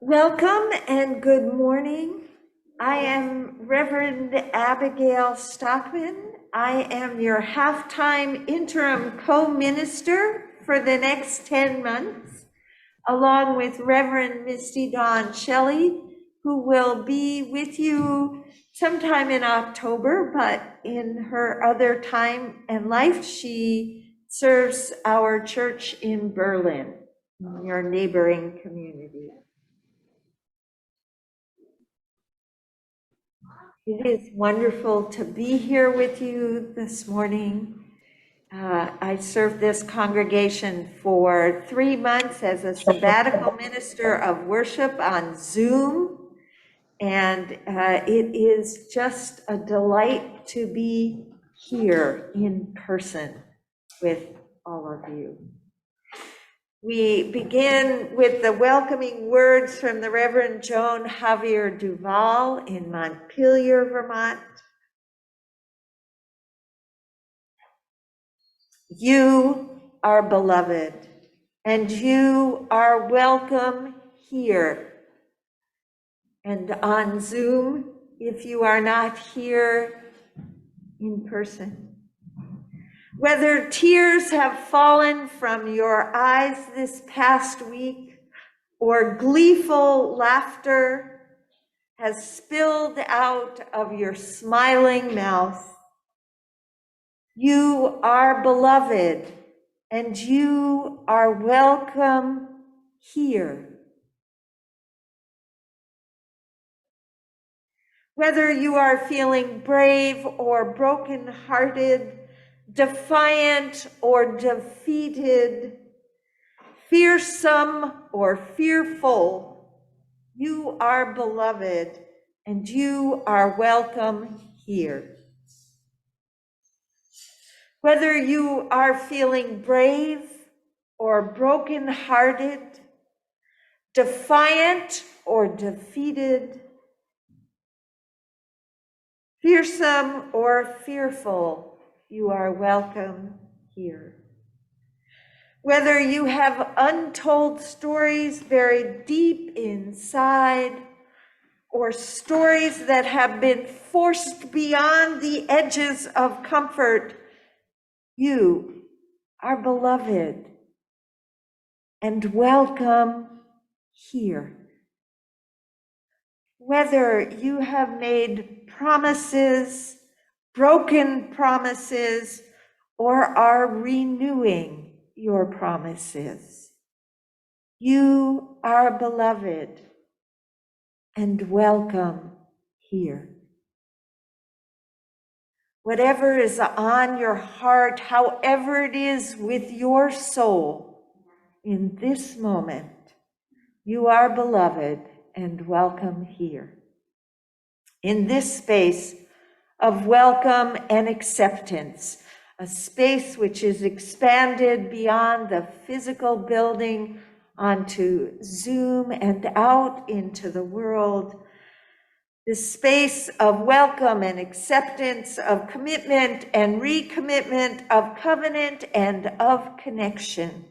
Welcome and good morning. I am Reverend Abigail Stockman. I am your half-time interim co-minister for the next 10 months, along with Reverend Misty Dawn Shelley, who will be with you sometime in October, but in her other time and life, she serves our church in Berlin, your neighboring community. It is wonderful to be here with you this morning. I served this congregation for 3 months as a sabbatical minister of worship on Zoom, and it is just a delight to be here in person with all of you. We begin with the welcoming words from the Reverend Joan Javier Duval in Montpelier, Vermont. You are beloved, and you are welcome here. And on Zoom, if you are not here in person. Whether tears have fallen from your eyes this past week or gleeful laughter has spilled out of your smiling mouth, you are beloved and you are welcome here. Whether you are feeling brave or brokenhearted, defiant or defeated, fearsome or fearful, you are beloved and you are welcome here. Whether you are feeling brave or brokenhearted, defiant or defeated, fearsome or fearful, you are welcome here. Whether you have untold stories buried deep inside, or stories that have been forced beyond the edges of comfort, you are beloved and welcome here. Whether you have made promises, broken promises, or are renewing your promises, you are beloved and welcome here. Whatever is on your heart, however it is with your soul in this moment, you are beloved and welcome here. In this space of welcome and acceptance, a space which is expanded beyond the physical building onto Zoom and out into the world. This space of welcome and acceptance, of commitment and recommitment, of covenant and of connection.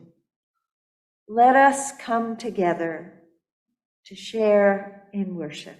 Let us come together to share in worship.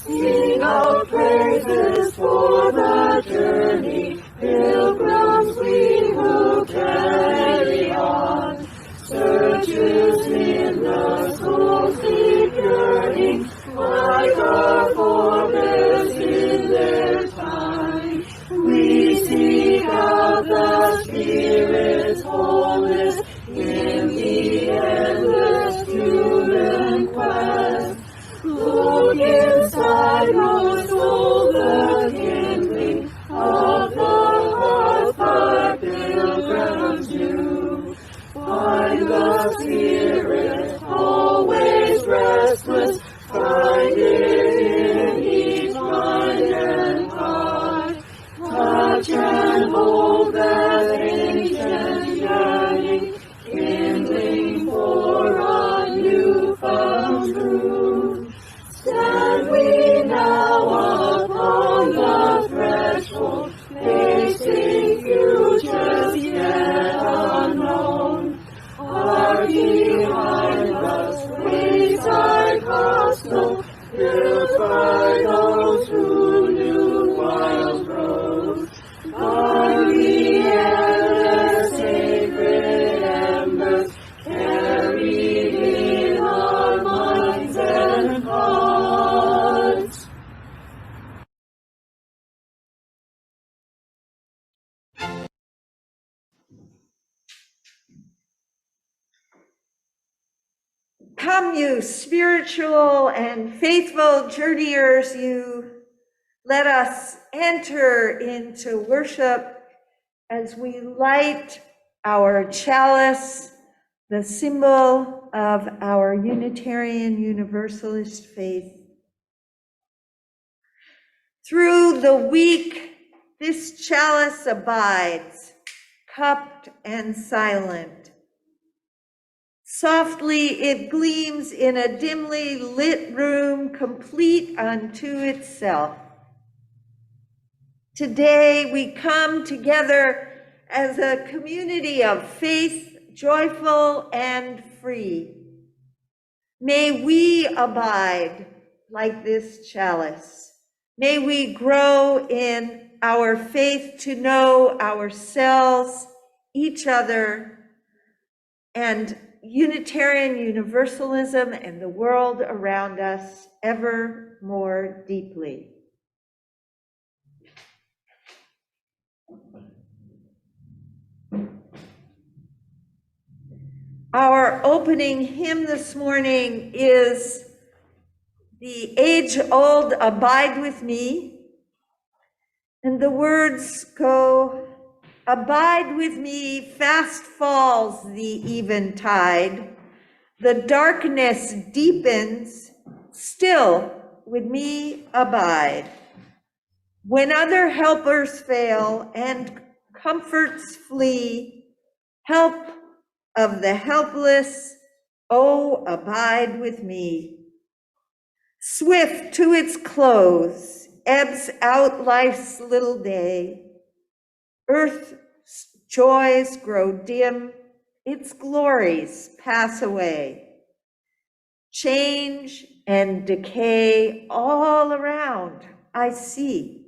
Sing out praises for the journey, pilgrims we will carry on. Searches in the soul's deep yearning, like our forebears in their time. We seek out the Spirit's wholeness in the endless human quest. Look inside your soul, the kindling of the heart by pilgrims new. Find the Spirit always restless, built by those who knew wild rose. Are we ever sacred embers carried in our minds and hearts? Come, you spiritual and faithful journeyers, you let us enter into worship as we light our chalice, the symbol of our Unitarian Universalist faith. Through the week, this chalice abides, cupped and silent. Softly it gleams in a dimly lit room, complete unto itself. Today we come together as a community of faith, joyful and free. May we abide like this chalice. May we grow in our faith to know ourselves, each other, and Unitarian Universalism and the world around us ever more deeply. Our opening hymn this morning is the age-old Abide With Me, and the words go, abide with me, fast falls the eventide, the darkness deepens, still with me abide. When other helpers fail and comforts flee, help of the helpless, oh, abide with me. Swift to its close, ebbs out life's little day. Earth's joys grow dim, its glories pass away. Change and decay all around I see.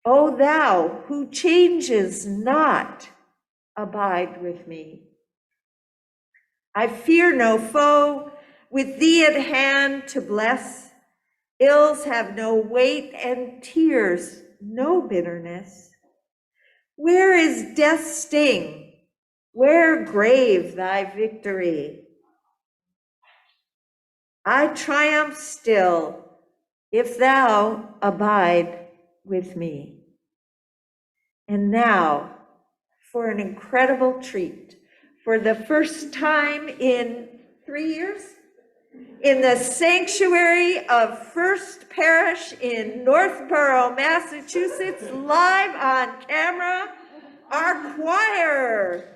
O thou who changes not, abide with me. I fear no foe, with thee at hand to bless. Ills have no weight and tears no bitterness. Where is death's sting? Where grave thy victory? I triumph still if thou abide with me. And now, for an incredible treat, for the first time in 3 years, in the sanctuary of First Parish in Northborough, Massachusetts, live on camera, our choir.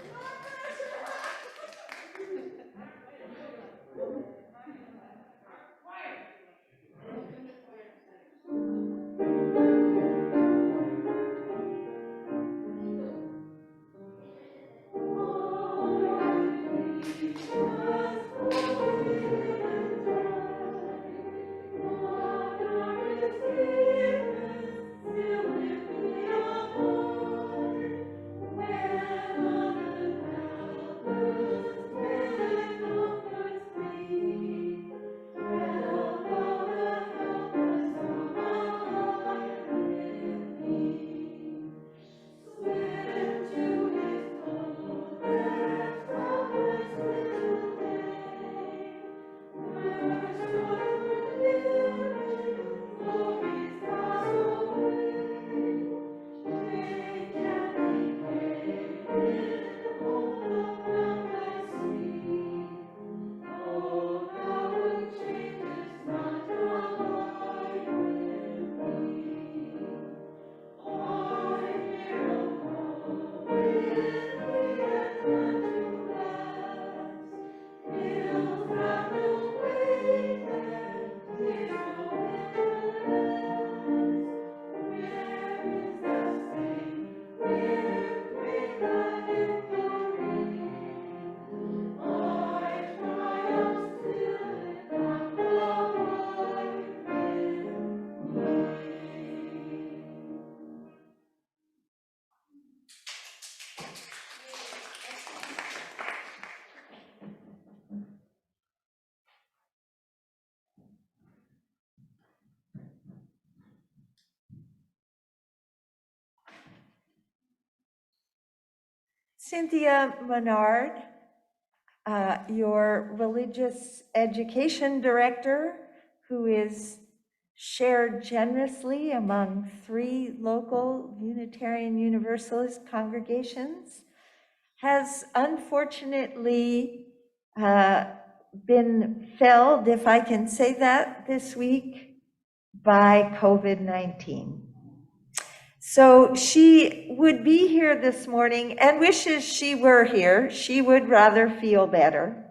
Cynthia Menard, your religious education director, who is shared generously among 3 local Unitarian Universalist congregations, has unfortunately been felled, if I can say that, this week by COVID-19. So she would be here this morning and wishes she were here. She would rather feel better.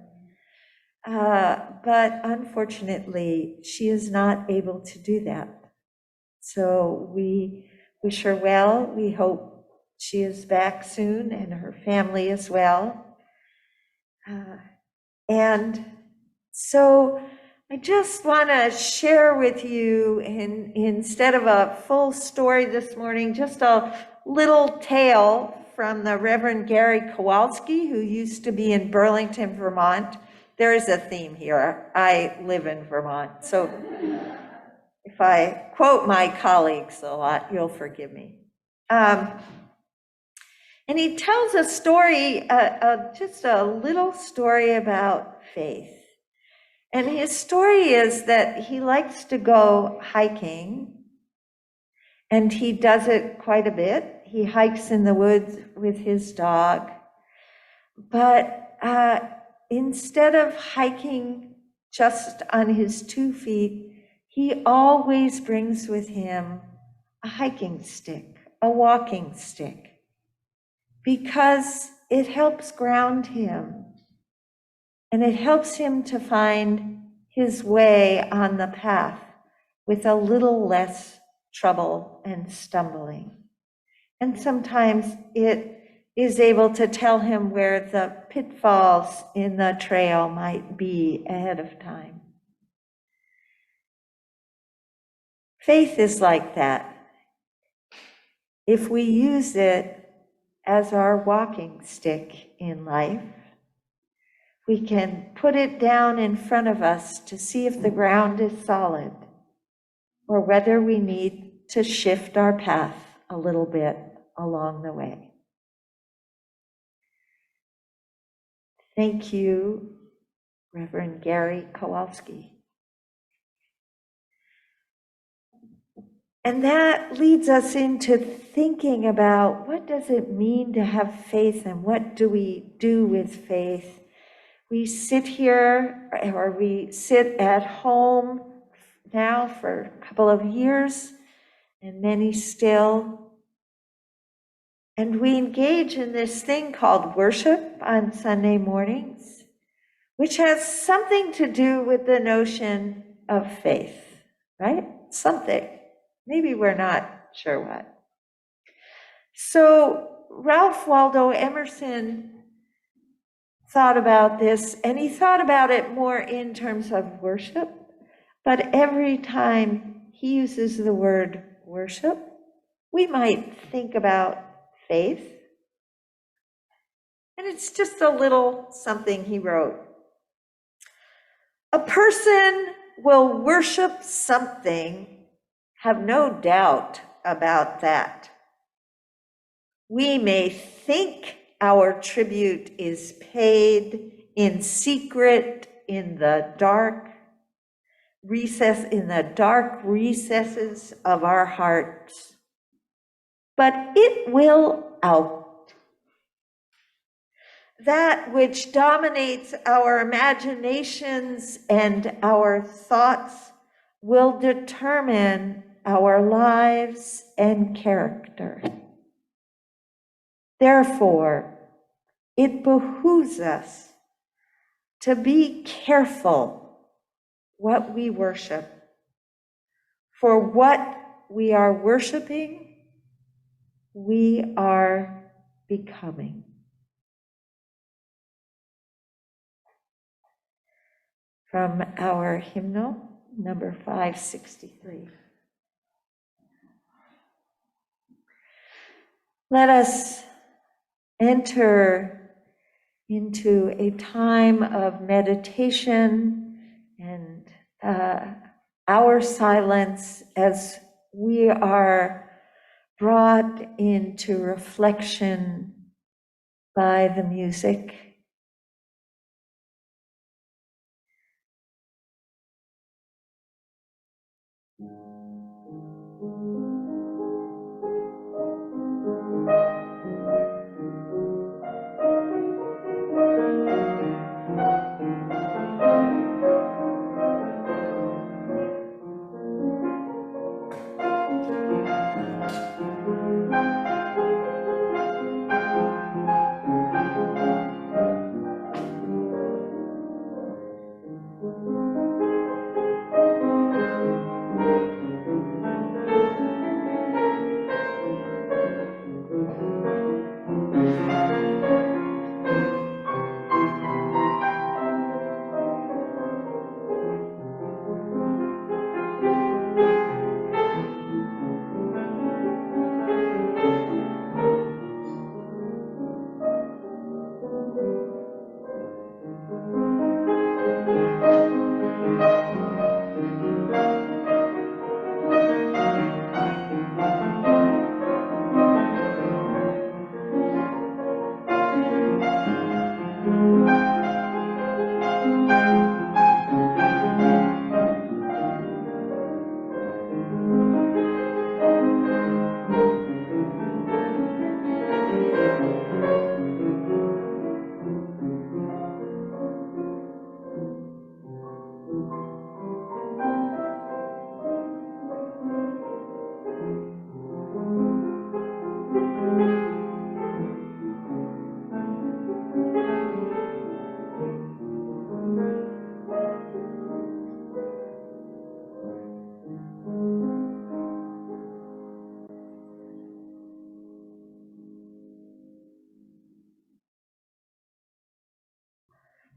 But unfortunately, she is not able to do that. So we wish her well. We hope she is back soon and her family as well. And so I just want to share with you, instead of a full story this morning, just a little tale from the Reverend Gary Kowalski, who used to be in Burlington, Vermont. There is a theme here. I live in Vermont, so if I quote my colleagues a lot, you'll forgive me. And he tells a story, just a little story about faith. And his story is that he likes to go hiking, and he does it quite a bit. He hikes in the woods with his dog. But instead of hiking just on his 2 feet, he always brings with him a hiking stick, a walking stick, because it helps ground him. And it helps him to find his way on the path with a little less trouble and stumbling. And sometimes it is able to tell him where the pitfalls in the trail might be ahead of time. Faith is like that. If we use it as our walking stick in life, we can put it down in front of us to see if the ground is solid or whether we need to shift our path a little bit along the way. Thank you, Reverend Gary Kowalski. And that leads us into thinking about, what does it mean to have faith, and what do we do with faith? We sit here, or we sit at home now for a couple of years, and many still. And we engage in this thing called worship on Sunday mornings, which has something to do with the notion of faith, right? Something. Maybe we're not sure what. So Ralph Waldo Emerson thought about this, and he thought about it more in terms of worship, but every time he uses the word worship, we might think about faith. And it's just a little something he wrote. A person will worship something, have no doubt about that. We may think our tribute is paid in secret in the dark recesses of our hearts, but it will out. That which dominates our imaginations and our thoughts will determine our lives and character. Therefore, it behooves us to be careful what we worship, for what we are worshiping, we are becoming. From our hymnal, number 563. Let us enter into a time of meditation and our silence as we are brought into reflection by the music.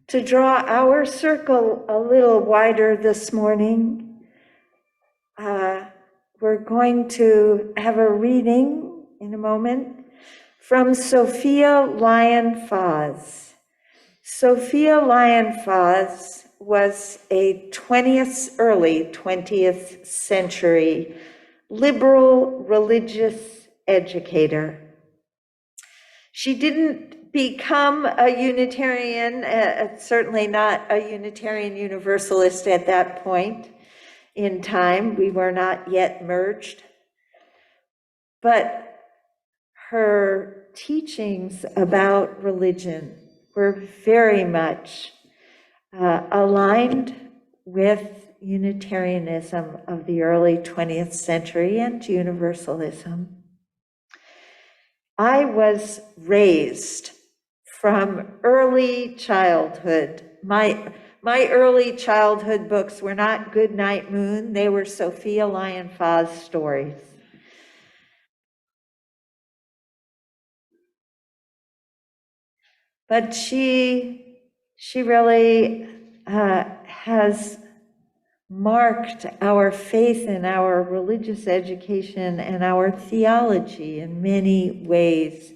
To draw our circle a little wider this morning, we're going to have a reading in a moment from Sophia Lyon-Fahs. Sophia Lyon-Fahs was a early 20th century liberal religious educator. She didn't become a Unitarian, certainly not a Unitarian Universalist at that point in time. We were not yet merged. But her teachings about religion were very much aligned with Unitarianism of the early 20th century and Universalism. I was raised from early childhood. My early childhood books were not Goodnight Moon, they were Sophia Lyon-Fahs stories. But she really has marked our faith and our religious education and our theology in many ways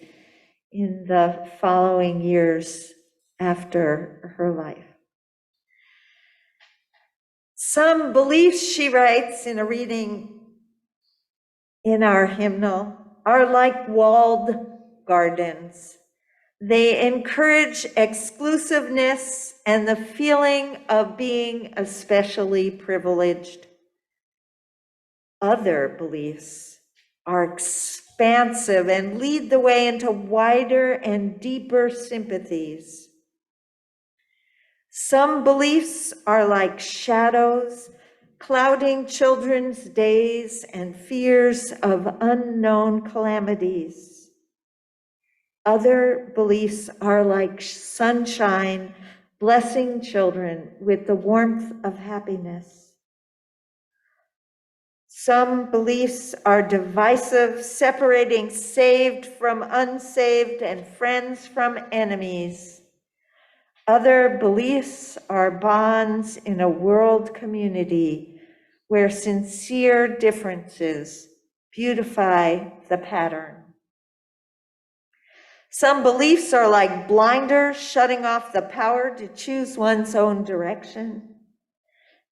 in the following years after her life. Some beliefs, she writes in a reading in our hymnal, are like walled gardens. They encourage exclusiveness and the feeling of being especially privileged. Other beliefs are expansive and lead the way into wider and deeper sympathies. Some beliefs are like shadows, clouding children's days and fears of unknown calamities. Other beliefs are like sunshine, blessing children with the warmth of happiness. Some beliefs are divisive, separating saved from unsaved and friends from enemies. Other beliefs are bonds in a world community where sincere differences beautify the pattern. Some beliefs are like blinders shutting off the power to choose one's own direction.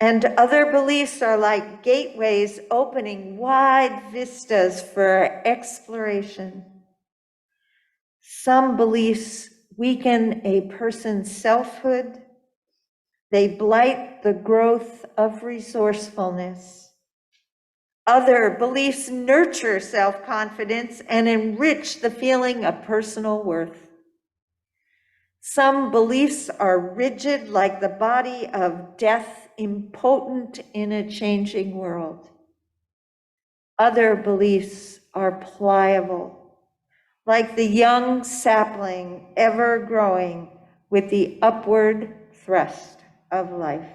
And other beliefs are like gateways opening wide vistas for exploration. Some beliefs weaken a person's selfhood. They blight the growth of resourcefulness. Other beliefs nurture self-confidence and enrich the feeling of personal worth. Some beliefs are rigid like the body of death, impotent in a changing world. Other beliefs are pliable, like the young sapling ever growing with the upward thrust of life.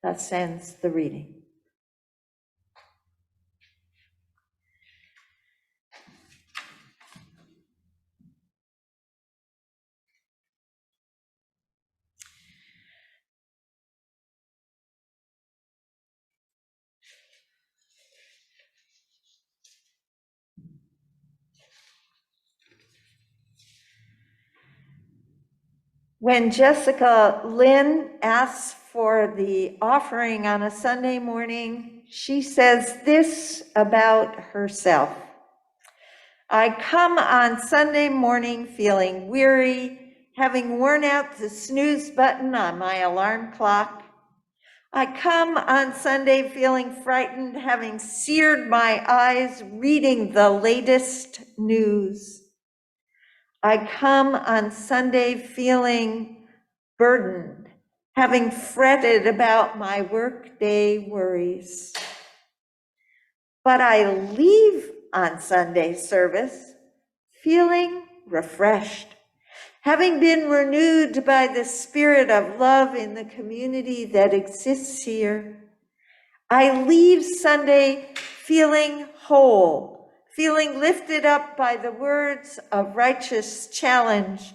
Thus ends the reading. When Jessica Lynn asks for the offering on a Sunday morning, she says this about herself. I come on Sunday morning feeling weary, having worn out the snooze button on my alarm clock. I come on Sunday feeling frightened, having seared my eyes reading the latest news. I come on Sunday feeling burdened, having fretted about my workday worries. But I leave on Sunday service feeling refreshed, having been renewed by the spirit of love in the community that exists here. I leave Sunday feeling whole, feeling lifted up by the words of righteous challenge.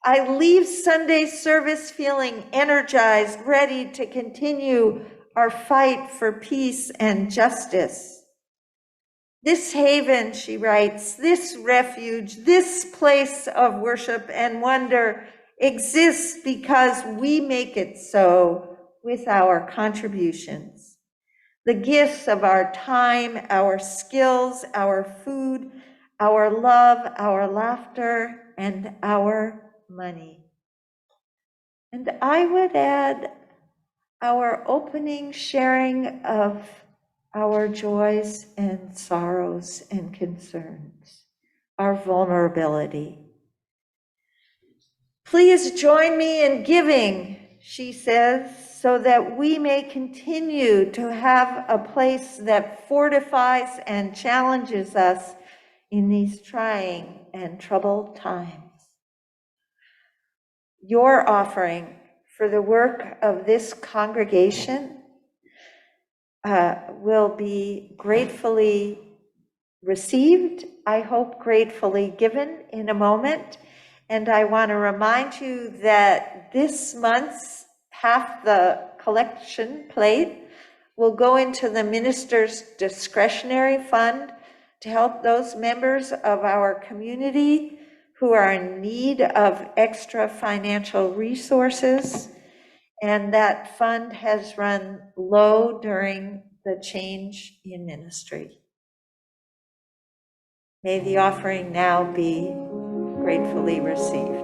I leave Sunday service feeling energized, ready to continue our fight for peace and justice. This haven, she writes, this refuge, this place of worship and wonder exists because we make it so with our contributions. The gifts of our time, our skills, our food, our love, our laughter, and our money. And I would add our opening sharing of our joys and sorrows and concerns, our vulnerability. Please join me in giving, she says, so that we may continue to have a place that fortifies and challenges us in these trying and troubled times. Your offering for the work of this congregation will be gratefully received, I hope gratefully given in a moment. And I want to remind you that this month's half the collection plate will go into the minister's discretionary fund to help those members of our community who are in need of extra financial resources. And that fund has run low during the change in ministry. May the offering now be gratefully received.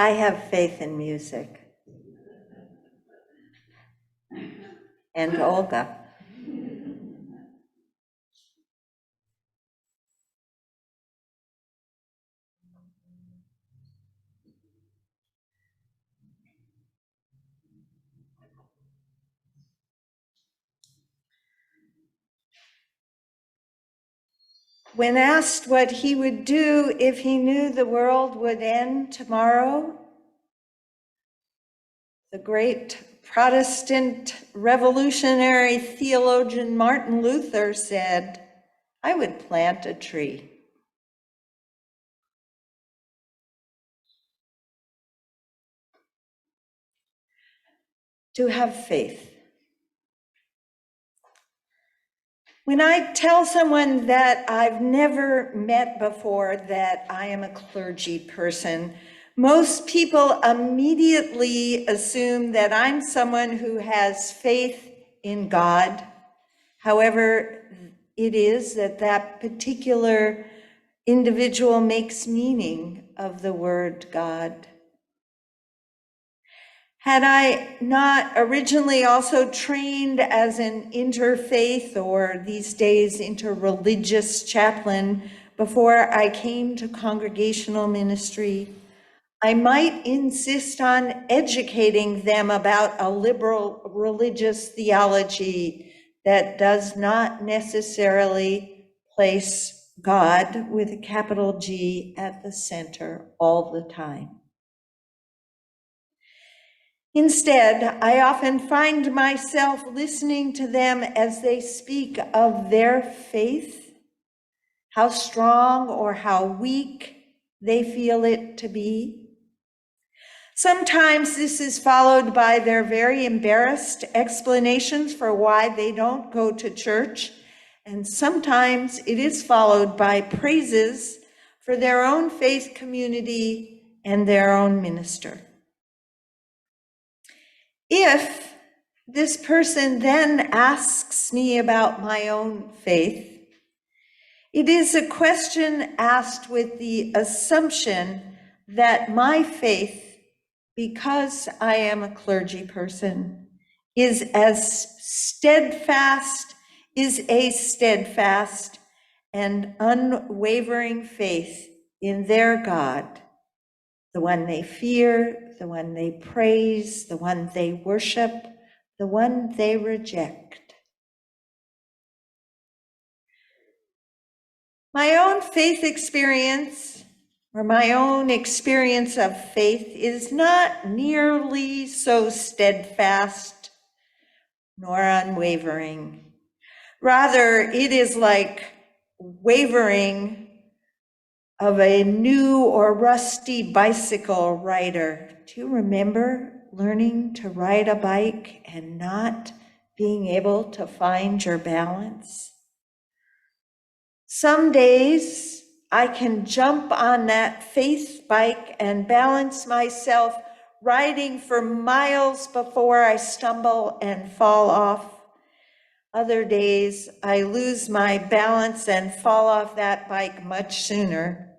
I have faith in music. And Olga. When asked what he would do if he knew the world would end tomorrow, the great Protestant revolutionary theologian Martin Luther said, "I would plant a tree." To have faith. When I tell someone that I've never met before that I am a clergy person, most people immediately assume that I'm someone who has faith in God. However, it is that that particular individual makes meaning of the word God. Had I not originally also trained as an interfaith, or these days interreligious chaplain, before I came to congregational ministry, I might insist on educating them about a liberal religious theology that does not necessarily place God with a capital G at the center all the time. Instead, I often find myself listening to them as they speak of their faith, how strong or how weak they feel it to be. Sometimes this is followed by their very embarrassed explanations for why they don't go to church, and sometimes it is followed by praises for their own faith community and their own minister. If this person then asks me about my own faith, it is a question asked with the assumption that my faith, because I am a clergy person, is a steadfast and unwavering faith in their God, the one they fear, the one they praise, the one they worship, the one they reject. My own faith experience, or my own experience of faith, is not nearly so steadfast nor unwavering. Rather, it is like wavering of a new or rusty bicycle rider. Do you remember learning to ride a bike and not being able to find your balance? Some days I can jump on that faith bike and balance myself riding for miles before I stumble and fall off. Other days I lose my balance and fall off that bike much sooner.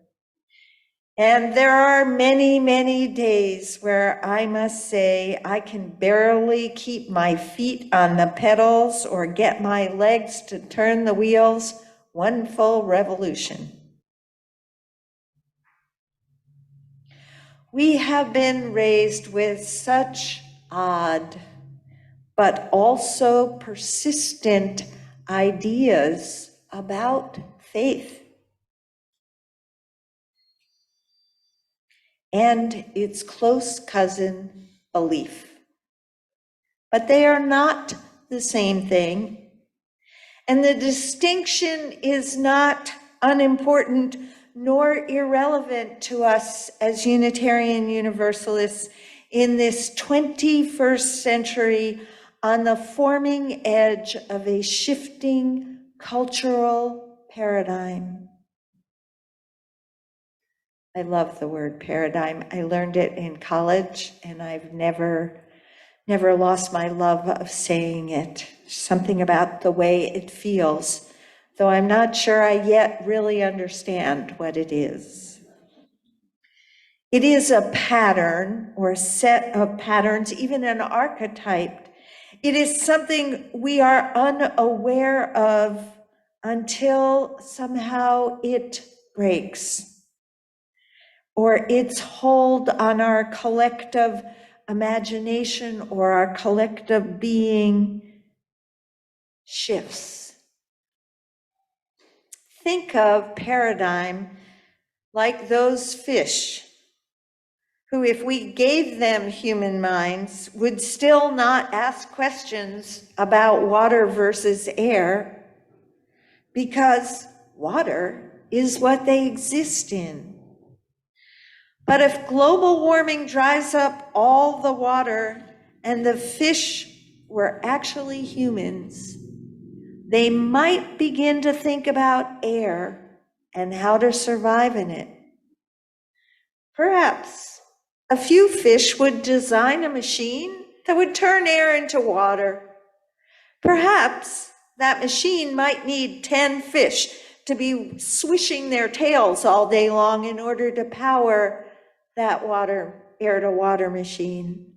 And there are many, many days where I must say I can barely keep my feet on the pedals or get my legs to turn the wheels one full revolution. We have been raised with such odd, but also persistent ideas about faith and its close cousin, belief. But they are not the same thing. And the distinction is not unimportant nor irrelevant to us as Unitarian Universalists in this 21st century on the forming edge of a shifting cultural paradigm. I love the word paradigm. I learned it in college, and I've never lost my love of saying it. Something about the way it feels, though I'm not sure I yet really understand what it is. It is a pattern or a set of patterns, even an archetype. It is something we are unaware of until somehow it breaks, or its hold on our collective imagination or our collective being shifts. Think of paradigm like those fish who, if we gave them human minds, would still not ask questions about water versus air, because water is what they exist in. But if global warming dries up all the water and the fish were actually humans, they might begin to think about air and how to survive in it. Perhaps a few fish would design a machine that would turn air into water. Perhaps that machine might need 10 fish to be swishing their tails all day long in order to power that air to water machine.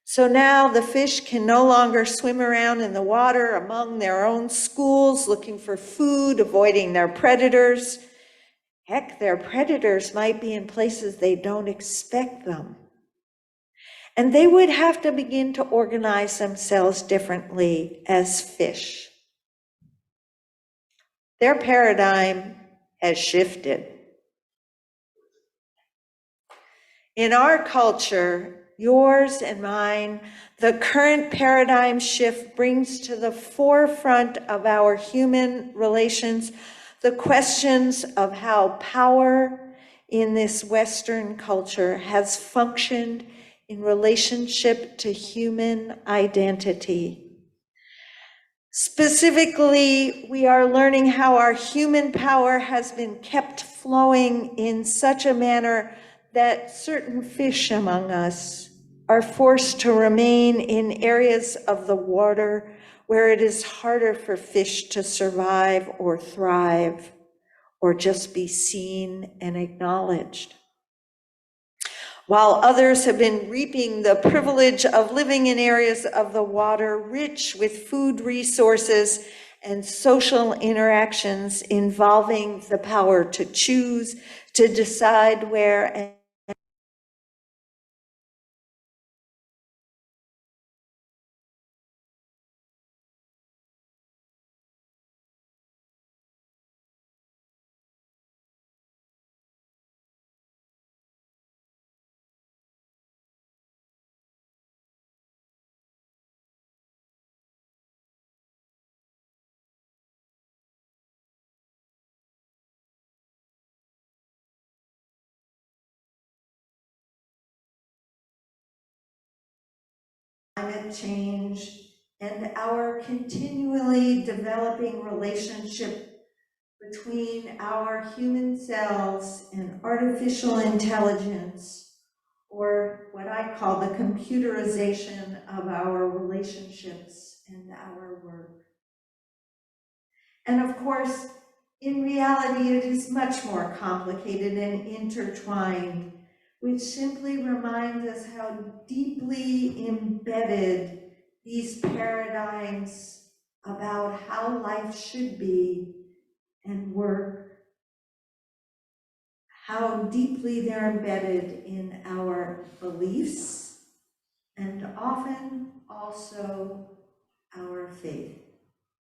So now the fish can no longer swim around in the water among their own schools looking for food, avoiding their predators. Heck, their predators might be in places they don't expect them. And they would have to begin to organize themselves differently as fish. Their paradigm has shifted. In our culture, yours and mine, the current paradigm shift brings to the forefront of our human relations the questions of how power in this Western culture has functioned in relationship to human identity. Specifically, we are learning how our human power has been kept flowing in such a manner that certain fish among us are forced to remain in areas of the water where it is harder for fish to survive or thrive or just be seen and acknowledged. While others have been reaping the privilege of living in areas of the water rich with food resources and social interactions involving the power to choose, to decide where and climate change and our continually developing relationship between our human selves and artificial intelligence, or what I call the computerization of our relationships and our work. And of course, in reality, it is much more complicated and intertwined, which simply reminds us how deeply embedded these paradigms about how life should be and work, how deeply they're embedded in our beliefs and often also our faith.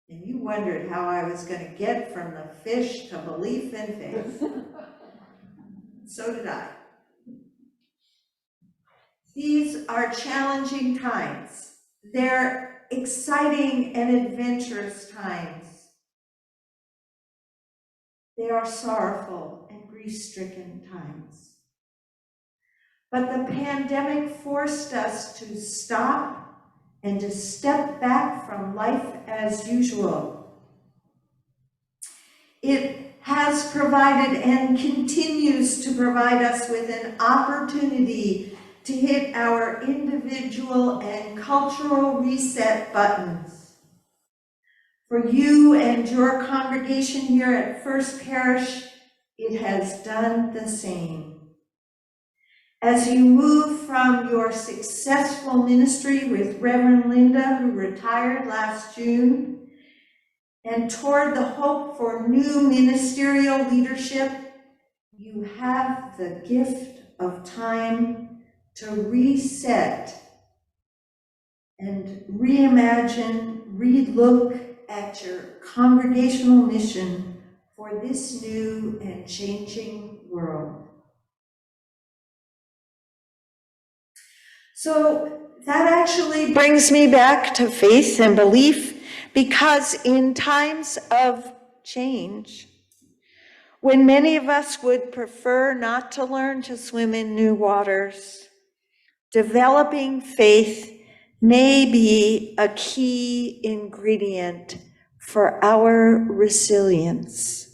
And you wondered how I was going to get from the fish to belief and faith. So did I. These are challenging times. They're exciting and adventurous times. They are sorrowful and grief-stricken times. But the pandemic forced us to stop and to step back from life as usual. It has provided and continues to provide us with an opportunity to hit our individual and cultural reset buttons. For you and your congregation here at First Parish, it has done the same. as you move from your successful ministry with Reverend Linda, who retired last June, and toward the hope for new ministerial leadership, you have the gift of time to reset and reimagine, relook at your congregational mission for this new and changing world. So that actually brings me back to faith and belief, because in times of change, when many of us would prefer not to learn to swim in new waters, developing faith may be a key ingredient for our resilience.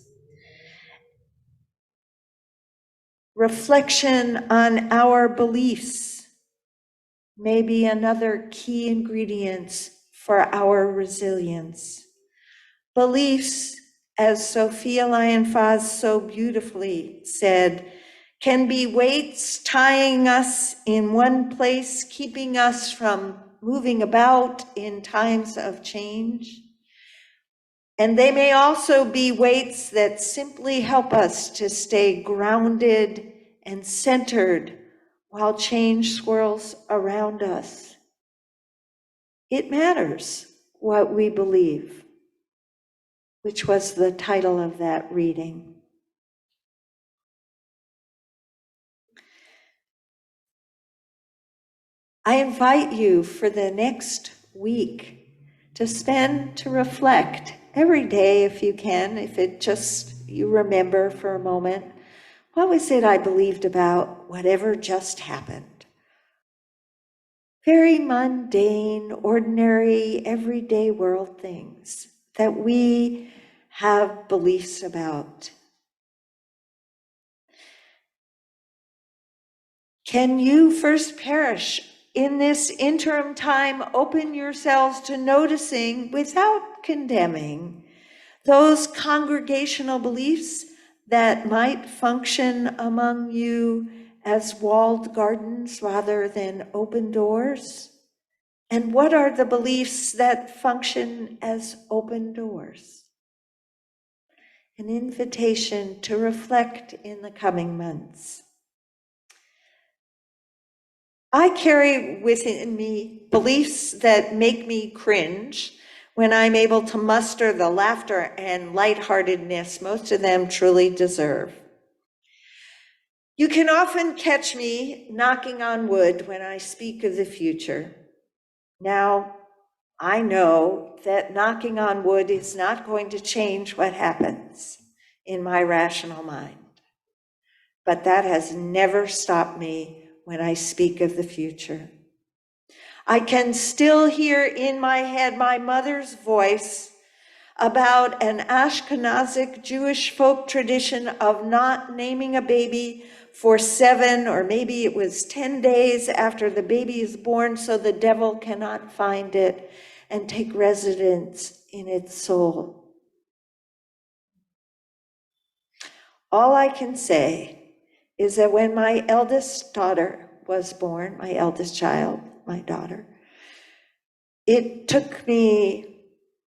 Reflection on our beliefs may be another key ingredient for our resilience. Beliefs, as Sophia Lyon-Faz so beautifully said, can be weights tying us in one place, keeping us from moving about in times of change. And they may also be weights that simply help us to stay grounded and centered while change swirls around us. It matters what we believe, which was the title of that reading. I invite you for the next week to reflect every day if you can, if it just, you remember for a moment, what was it I believed about whatever just happened? Very mundane, ordinary, everyday world things that we have beliefs about. Can you, First Parish, in this interim time, open yourselves to noticing without condemning those congregational beliefs that might function among you as walled gardens rather than open doors? And what are the beliefs that function as open doors? An invitation to reflect in the coming months. I carry within me beliefs that make me cringe when I'm able to muster the laughter and lightheartedness most of them truly deserve. You can often catch me knocking on wood when I speak of the future. Now, I know that knocking on wood is not going to change what happens in my rational mind, but that has never stopped me when I speak of the future. I can still hear in my head my mother's voice about an Ashkenazic Jewish folk tradition of not naming a baby for 7 or maybe it was 10 days after the baby is born so the devil cannot find it and take residence in its soul. All I can say is that when my eldest daughter was born, my eldest child, my daughter, it took me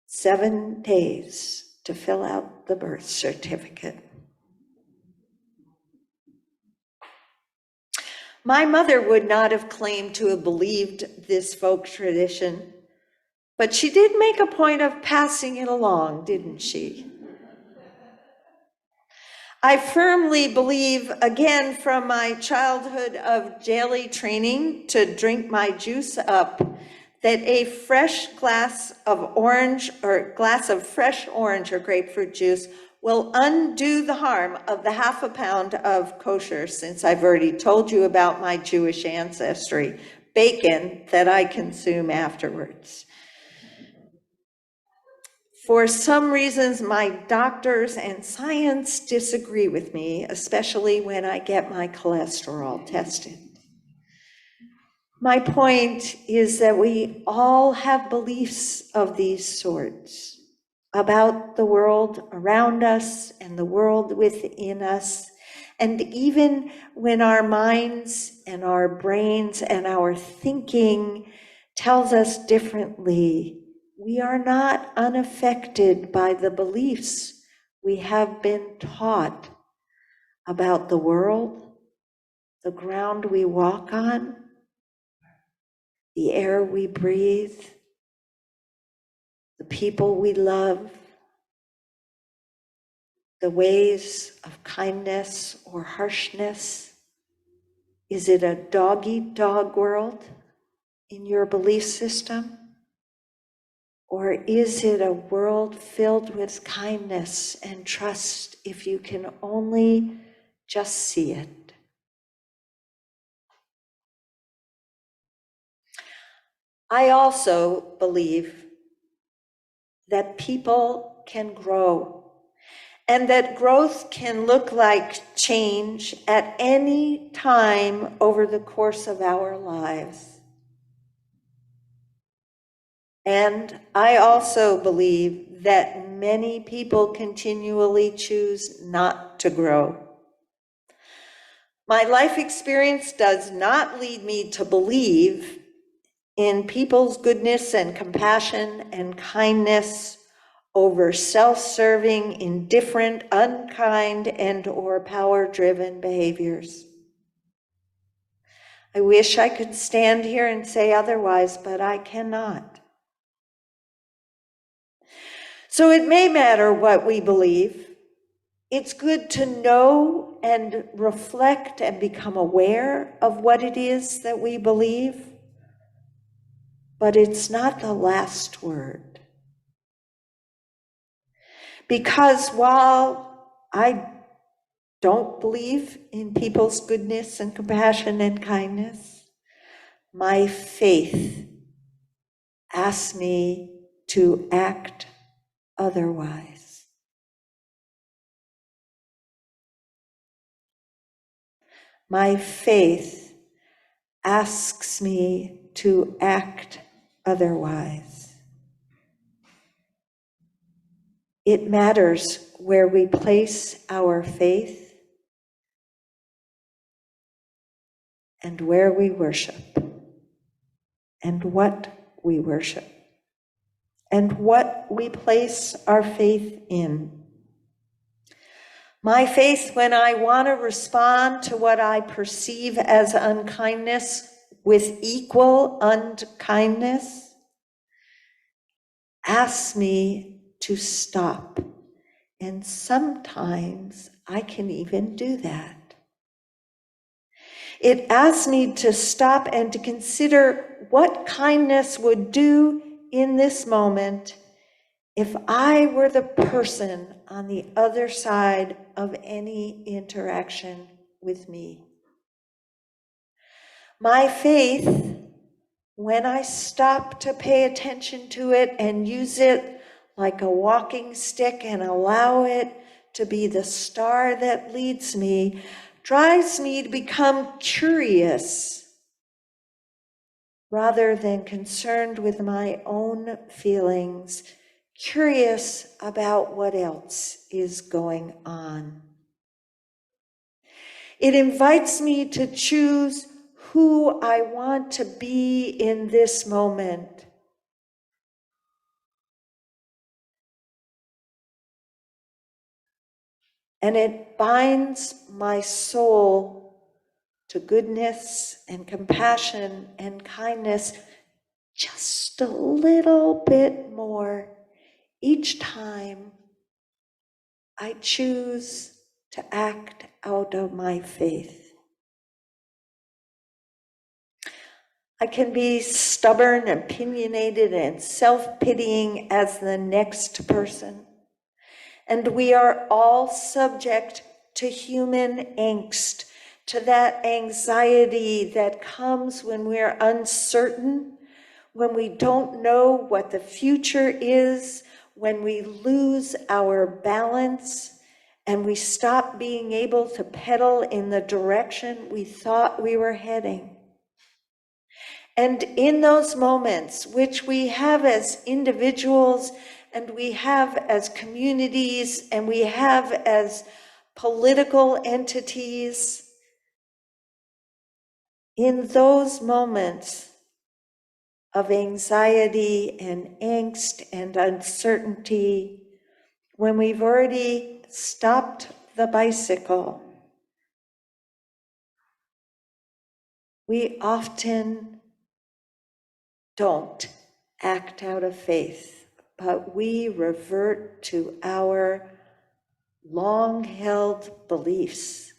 7 days to fill out the birth certificate. My mother would not have claimed to have believed this folk tradition, but she did make a point of passing it along, didn't she? I firmly believe, again, from my childhood of daily training to drink my juice up, that a fresh glass of fresh orange or grapefruit juice will undo the harm of the half a pound of kosher, since I've already told you about my Jewish ancestry, bacon that I consume afterwards. For some reasons, my doctors and science disagree with me, especially when I get my cholesterol tested. My point is that we all have beliefs of these sorts about the world around us and the world within us, And even when our minds and our brains and our thinking tells us differently, we are not unaffected by the beliefs we have been taught about the world, the ground we walk on, the air we breathe, the people we love, the ways of kindness or harshness. Is it a dog-eat-dog world in your belief system? Or is it a world filled with kindness and trust if you can only just see it? I also believe that people can grow and that growth can look like change at any time over the course of our lives. And I also believe that many people continually choose not to grow. My life experience does not lead me to believe in people's goodness and compassion and kindness over self-serving, indifferent, unkind, and or power-driven behaviors. I wish I could stand here and say otherwise, but I cannot. So it may matter what we believe. It's good to know and reflect and become aware of what it is that we believe, but it's not the last word. Because while I don't believe in people's goodness and compassion and kindness, my faith asks me to act otherwise. My faith asks me to act otherwise. It matters where we place our faith and where we worship and what we worship and what we place our faith in. My faith, when I want to respond to what I perceive as unkindness with equal unkindness, asks me to stop. And sometimes I can even do that. It asks me to stop and to consider what kindness would do in this moment if I were the person on the other side of any interaction with me. My faith, when I stop to pay attention to it and use it like a walking stick and allow it to be the star that leads me, drives me to become curious rather than concerned with my own feelings, curious about what else is going on. It invites me to choose who I want to be in this moment. And it binds my soul to goodness and compassion and kindness just a little bit more each time I choose to act out of my faith. I can be stubborn, opinionated, and self-pitying as the next person. And we are all subject to human angst, to that anxiety that comes when we're uncertain, when we don't know what the future is, when we lose our balance, and we stop being able to pedal in the direction we thought we were heading. And in those moments, which we have as individuals, and we have as communities, and we have as political entities. In those moments of anxiety and angst and uncertainty, when we've already stopped the bicycle, we often don't act out of faith, but we revert to our long-held beliefs.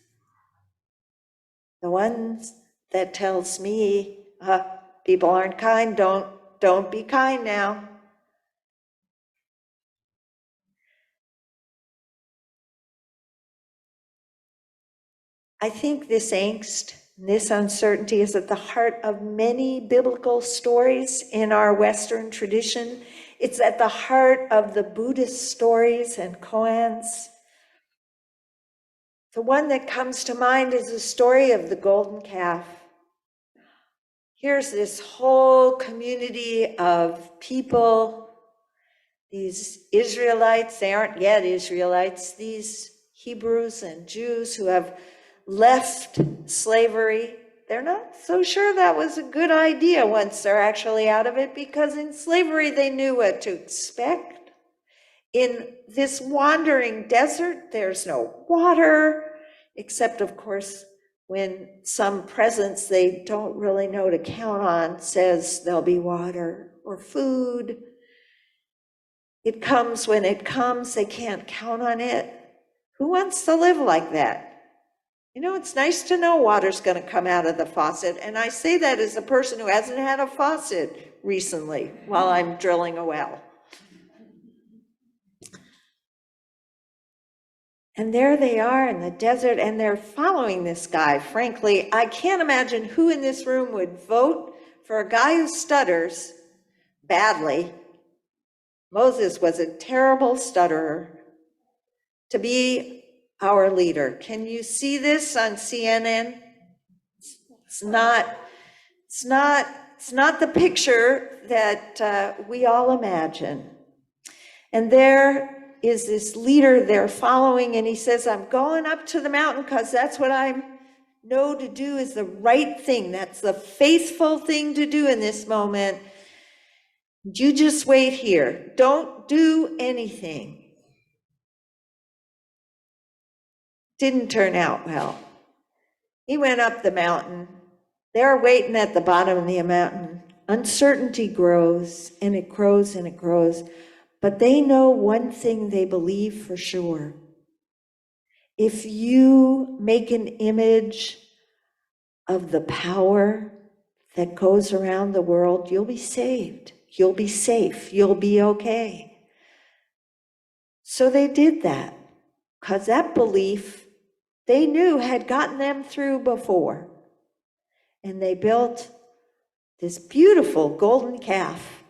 The ones that tells me, people aren't kind, don't be kind now. I think this angst, this uncertainty is at the heart of many biblical stories in our Western tradition. It's at the heart of the Buddhist stories and koans. The one that comes to mind is the story of the golden calf. Here's this whole community of people, these Israelites, they aren't yet Israelites, these Hebrews and Jews who have left slavery. They're not so sure that was a good idea once they're actually out of it, because in slavery they knew what to expect. In this wandering desert, there's no water, except of course when some presence they don't really know to count on says there'll be water or food. It comes when it comes, they can't count on it. Who wants to live like that? You know, it's nice to know water's going to come out of the faucet, and I say that as a person who hasn't had a faucet recently while I'm drilling a well. And there they are in the desert, and they're following this guy. Frankly, I can't imagine who in this room would vote for a guy who stutters badly. Moses was a terrible stutterer to be our leader. Can you see this on CNN? It's not the picture that we all imagine. And there is this leader they're following, and he says, I'm going up to the mountain because that's what I know to do is the right thing. That's the faithful thing to do in this moment. You just wait here. Don't do anything. Didn't turn out well. He went up the mountain. They're waiting at the bottom of the mountain. Uncertainty grows, and it grows, and it grows. But they know one thing they believe for sure. If you make an image of the power that goes around the world, you'll be saved. You'll be safe. You'll be okay. So they did that, because that belief they knew had gotten them through before. And they built this beautiful golden calf.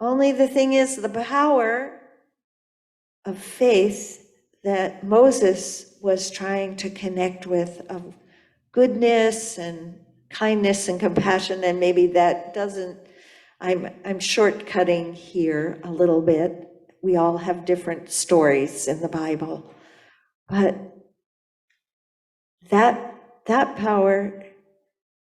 Only the thing is, the power of faith that Moses was trying to connect with, of goodness and kindness and compassion, and maybe that doesn't, I'm shortcutting here a little bit. We all have different stories in the Bible, but that power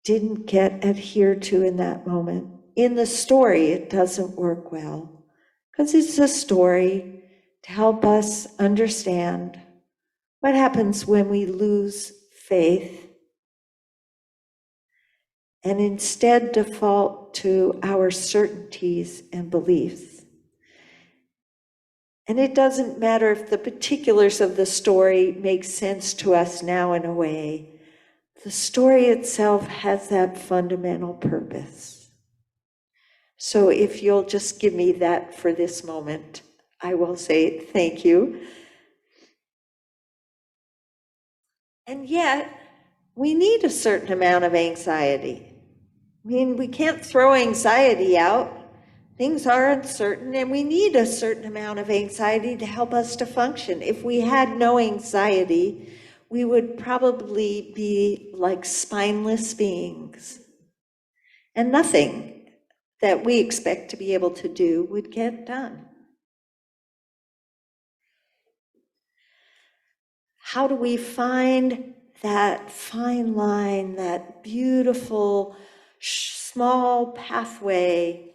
didn't get adhered to in that moment. In the story, it doesn't work well, because it's a story to help us understand what happens when we lose faith and instead default to our certainties and beliefs. And it doesn't matter if the particulars of the story make sense to us now in a way. The story itself has that fundamental purpose. So if you'll just give me that for this moment, I will say thank you. And yet, we need a certain amount of anxiety. I mean, we can't throw anxiety out. Things are uncertain, and we need a certain amount of anxiety to help us to function. If we had no anxiety, we would probably be like spineless beings, and nothing that we expect to be able to do would get done. How do we find that fine line, that beautiful small pathway,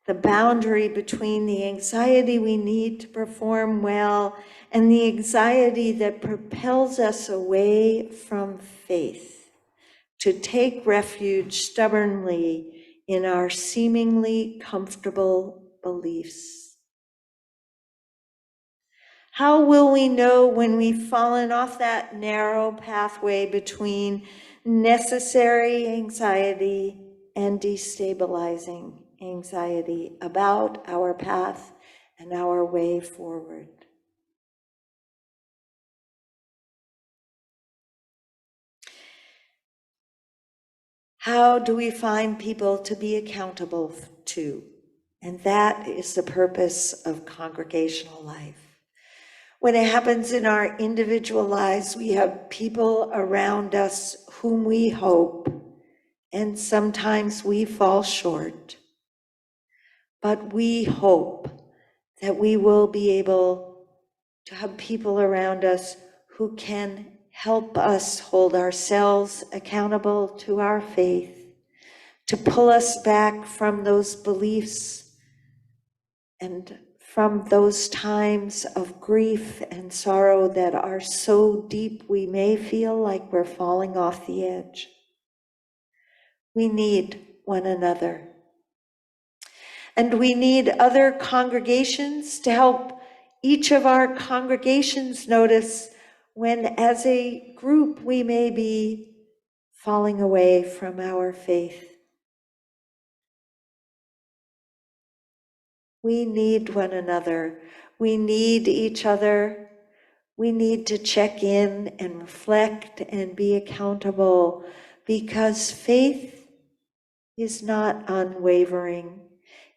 the boundary between the anxiety we need to perform well and the anxiety that propels us away from faith, to take refuge stubbornly in our seemingly comfortable beliefs? How will we know when we've fallen off that narrow pathway between necessary anxiety and destabilizing anxiety about our path and our way forward? How do we find people to be accountable to? And that is the purpose of congregational life. When it happens in our individual lives, we have people around us whom we hope, and sometimes we fall short. But we hope that we will be able to have people around us who can help us hold ourselves accountable to our faith, to pull us back from those beliefs and from those times of grief and sorrow that are so deep we may feel like we're falling off the edge. We need one another. And we need other congregations to help each of our congregations notice when, as a group, we may be falling away from our faith. We need one another. We need each other. We need to check in and reflect and be accountable, because faith is not unwavering.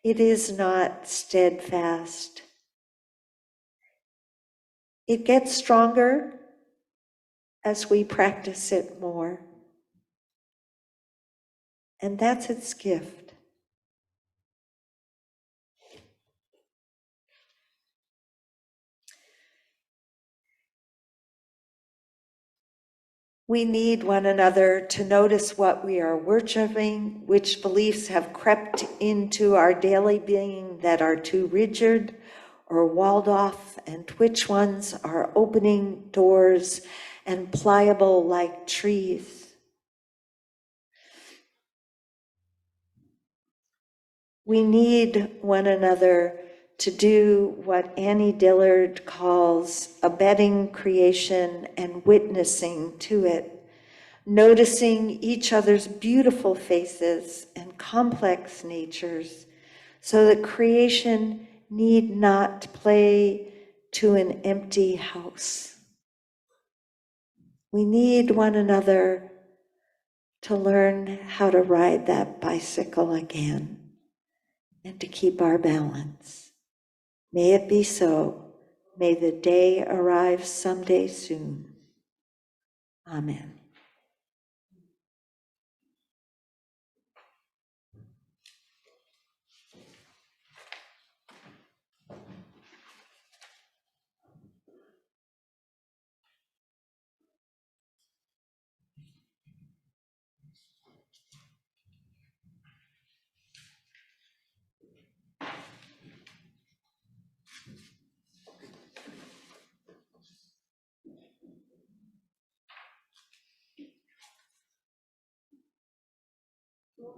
It is not steadfast. It gets stronger as we practice it more. And that's its gift. We need one another to notice what we are worshiping, which beliefs have crept into our daily being that are too rigid or walled off, and which ones are opening doors and pliable like trees. We need one another to do what Annie Dillard calls abetting creation and witnessing to it, noticing each other's beautiful faces and complex natures, so that creation need not play to an empty house. We need one another to learn how to ride that bicycle again and to keep our balance. May it be so. May the day arrive someday soon. Amen.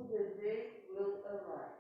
The day will arrive.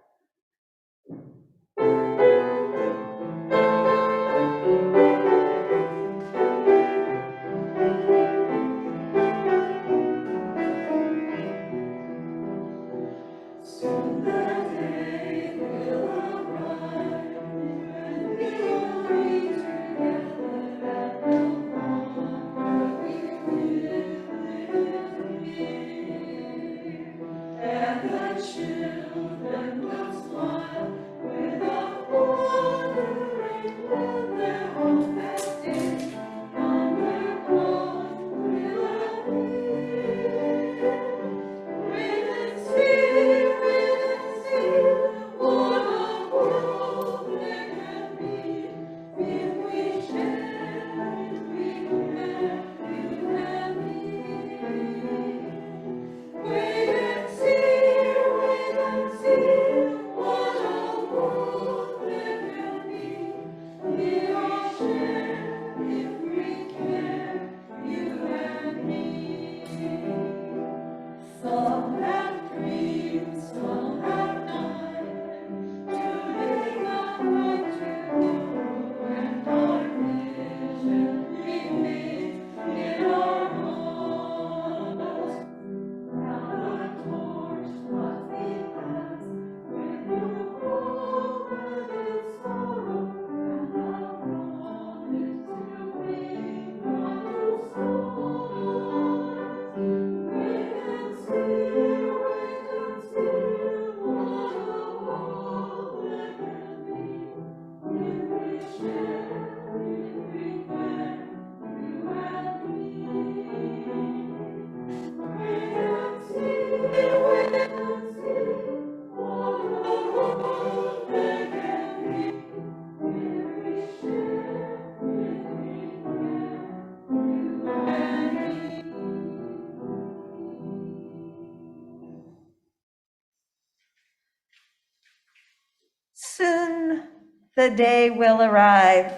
the day will arrive.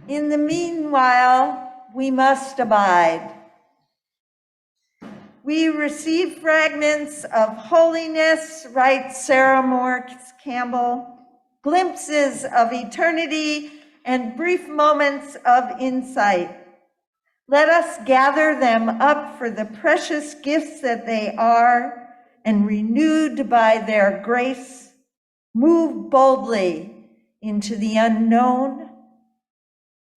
In the meanwhile, we must abide. We receive fragments of holiness, writes Sarah Moore Campbell, glimpses of eternity and brief moments of insight. Let us gather them up for the precious gifts that they are, and renewed by their grace, move boldly into the unknown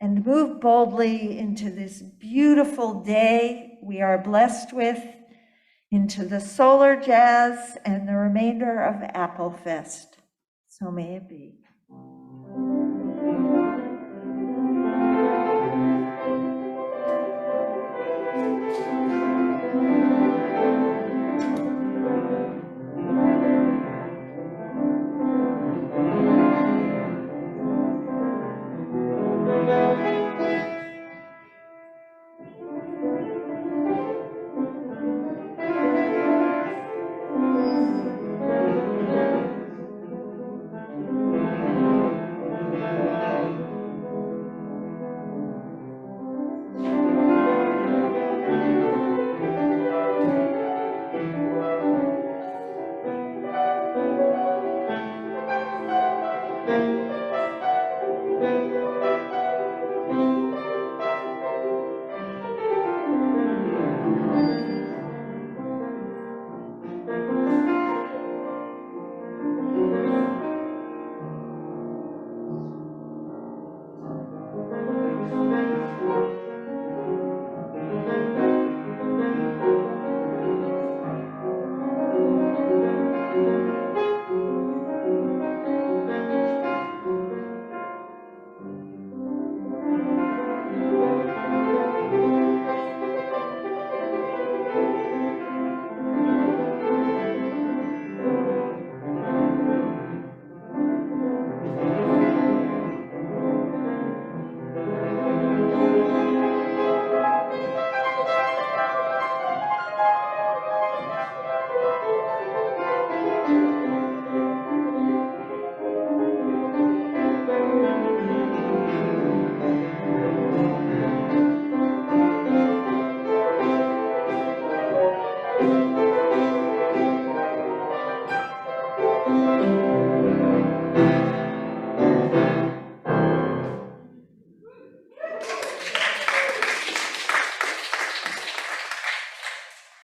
and move boldly into this beautiful day we are blessed with, into the solar jazz and the remainder of Apple Fest. So may it be.